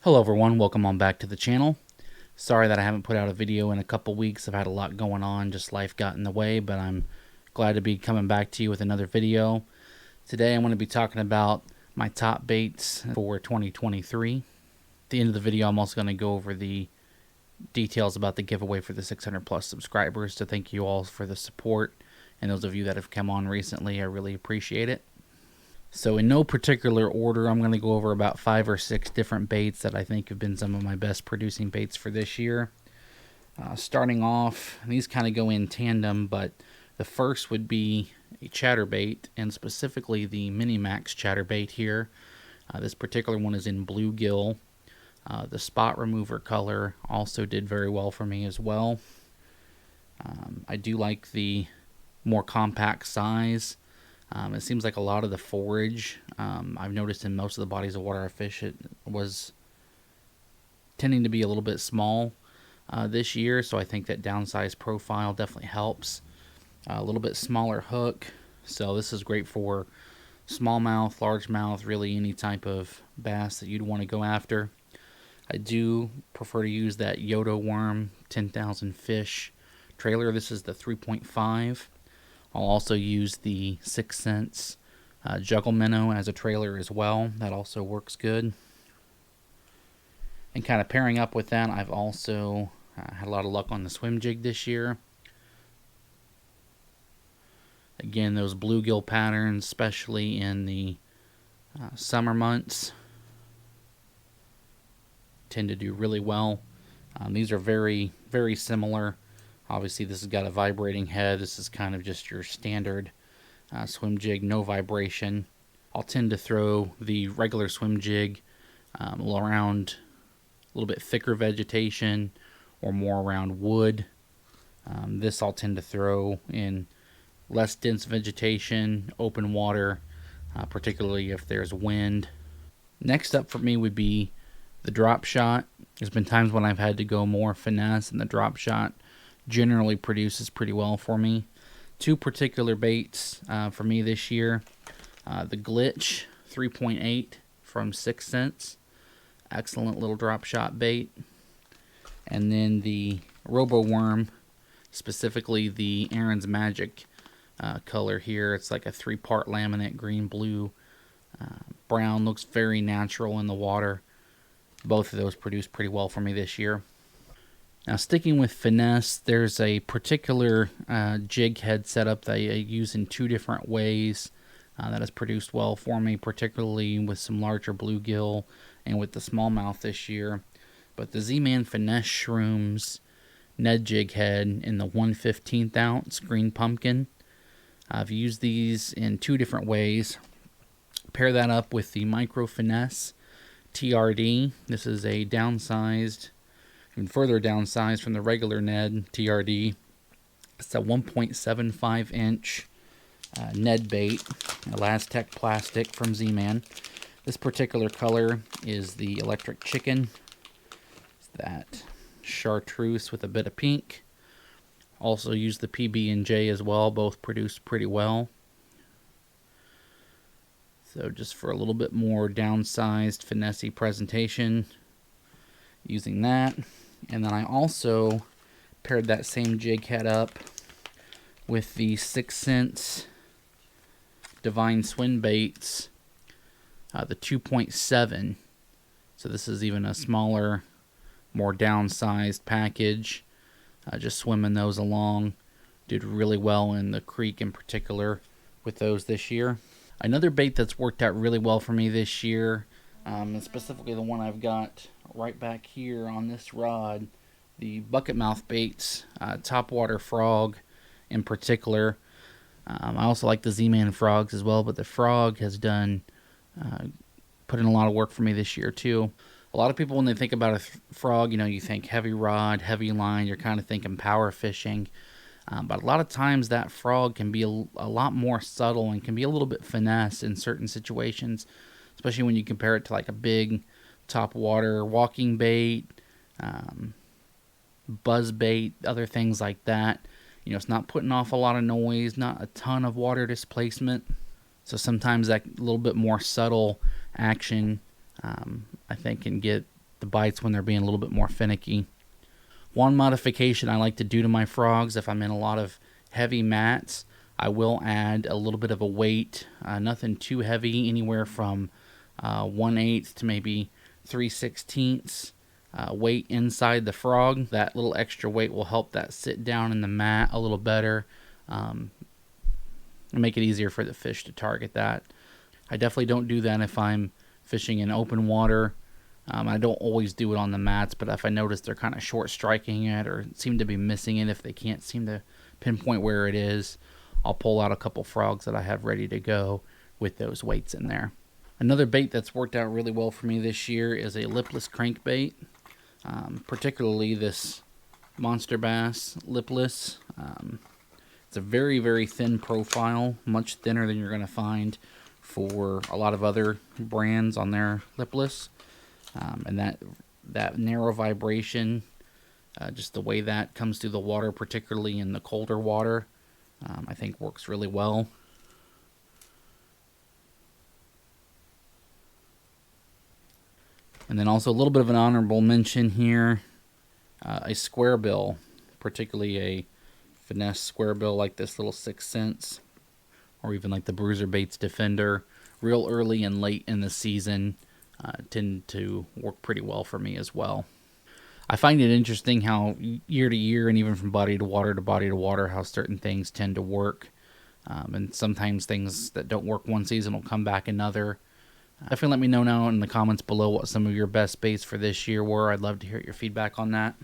Hello everyone, welcome on back to the channel. Sorry that I haven't put out a video in a couple weeks. I've had a lot going on, just life got in the way, but I'm glad to be coming back to you with another video. Today I'm going to be talking about my top baits for 2023. At the end of the video I'm also going to go over the details about the giveaway for the 600 plus subscribers to thank you all for the support, and those of you that have come on recently, I really appreciate it. So in no particular order, I'm going to go over about 5 or 6 different baits that I think have been some of my best producing baits for this year. Starting off, these kind of go in tandem, but the first would be a ChatterBait, and specifically the Minimax ChatterBait here. This particular one is in bluegill. The spot remover color also did very well for me as well. I do like the more compact size. It seems like a lot of the forage, I've noticed in most of the bodies of water I fish, it was tending to be a little bit small this year, so I think that downsize profile definitely helps. A little bit smaller hook, so this is great for smallmouth, largemouth, really any type of bass that you'd want to go after. I do prefer to use that Yodo worm 10,000 fish trailer. This is the 3.5. I'll also use the 6 cents juggle minnow as a trailer as well. That also works good. And kind of pairing up with that, I've also had a lot of luck on the swim jig this year. Again, those bluegill patterns, especially in the summer months, tend to do really well. These are very, very similar. Obviously, this has got a vibrating head. This is kind of just your standard swim jig, no vibration. I'll tend to throw the regular swim jig around a little bit thicker vegetation or more around wood. This I'll tend to throw in less dense vegetation, open water, particularly if there's wind. Next up for me would be the Dropshot. There's been times when I've had to go more finesse, and the Dropshot generally produces pretty well for me. 2 particular baits for me this year. The Glitch 3.8 from 6 cents. Excellent little drop shot bait. And then the Robo Worm, specifically the Aaron's Magic color here. It's like a 3-part laminate, green, blue, brown. Looks very natural in the water. Both of those produce pretty well for me this year. Now, sticking with finesse, there's a particular jig head setup that I use in 2 different ways that has produced well for me, particularly with some larger bluegill and with the smallmouth this year. But the Z-Man Finesse Shrooms Ned jig head in the 1/15 ounce green pumpkin. I've used these in 2 different ways. Pair that up with the Micro Finesse TRD. This is a downsized, even further downsized from the regular Ned TRD. It's a 1.75 inch Ned bait, Elastec plastic from Z-Man. This particular color is the Electric Chicken. It's that chartreuse with a bit of pink. Also use the PB&J as well. Both produce pretty well. So just for a little bit more downsized, finesse-y presentation, using that. And then I also paired that same jig head up with the 6 cents Divine Swim Baits, the 2.7. So this is even a smaller, more downsized package. Just swimming those along. Did really well in the creek in particular with those this year. Another bait that's worked out really well for me this year, and specifically the one I've got right back here on this rod, the bucket mouth baits, topwater frog in particular. I also like the Z-Man frogs as well, but the frog has done put in a lot of work for me this year too. A lot of people, when they think about a frog, you think heavy rod, heavy line. You're kind of thinking power fishing. But a lot of times that frog can be a lot more subtle and can be a little bit finesse in certain situations, especially when you compare it to like a big top water walking bait, buzz bait, other things like that. It's not putting off a lot of noise, not a ton of water displacement. So sometimes that little bit more subtle action, I think, can get the bites when they're being a little bit more finicky. One modification I like to do to my frogs, if I'm in a lot of heavy mats, I will add a little bit of a weight, nothing too heavy, anywhere from 1/8 to maybe 3/16 weight inside the frog. That little extra weight will help that sit down in the mat a little better, and make it easier for the fish to target that. I definitely don't do that if I'm fishing in open water. I don't always do it on the mats, but if I notice they're kind of short striking it or seem to be missing it, if they can't seem to pinpoint where it is, I'll pull out a couple frogs that I have ready to go with those weights in there. Another bait that's worked out really well for me this year is a lipless crankbait, particularly this monster bass lipless. It's a very, very thin profile, much thinner than you're going to find for a lot of other brands on their lipless. And that narrow vibration, just the way that comes through the water, particularly in the colder water, I think works really well. And then also a little bit of an honorable mention here, a square bill, particularly a finesse square bill like this little 6 cents, or even like the Bruiser Baits Defender, real early and late in the season, tend to work pretty well for me as well. I find it interesting how year to year and even from body to water, how certain things tend to work. And sometimes things that don't work one season will come back another. Definitely let me know now in the comments below what some of your best baits for this year were. I'd love to hear your feedback on that.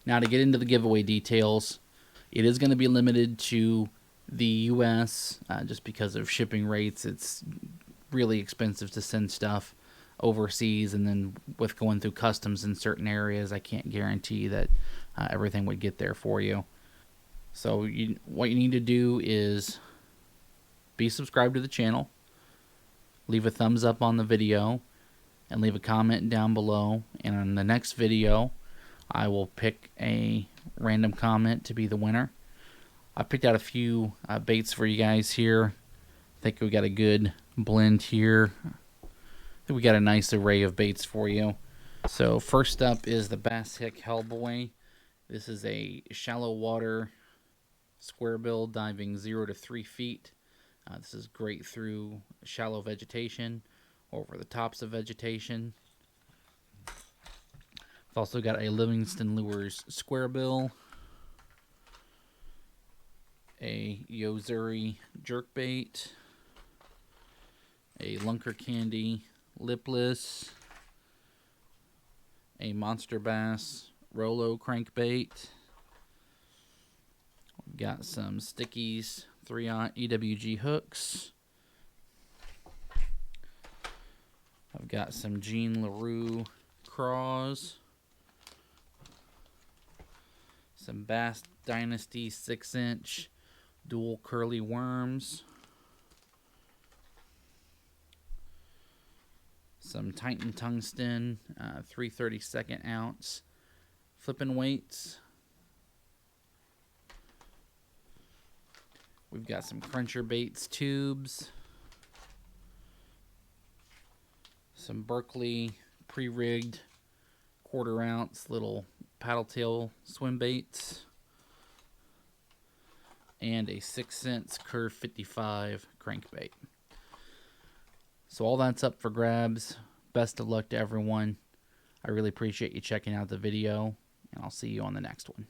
Now to get into the giveaway details, it is going to be limited to the U.S. Just because of shipping rates. It's really expensive to send stuff overseas, and then with going through customs in certain areas, I can't guarantee that everything would get there for you. So what you need to do is be subscribed to the channel, leave a thumbs up on the video, and leave a comment down below. And in the next video, I will pick a random comment to be the winner. I picked out a few baits for you guys here. I think we got a good blend here. I think we got a nice array of baits for you. So first up is the Bass Hick Hellboy. This is a shallow water square bill diving 0 to 3 feet. This is great through shallow vegetation, over the tops of vegetation. I've also got a Livingston Lures square bill, a Yozuri jerkbait, a Lunker Candy lipless, a Monster Bass Rolo crankbait. We've got some Stickies 3-aught EWG hooks. I've got some Jean LaRue craws, some Bass Dynasty 6-inch dual curly worms, some Titan Tungsten 3/32 ounce flipping weights. We've got some Cruncher Baits tubes, some Berkeley pre-rigged 1/4 ounce little paddle tail swim baits, and a 6 cents Curve 55 crankbait. So all that's up for grabs. Best of luck to everyone. I really appreciate you checking out the video, and I'll see you on the next one.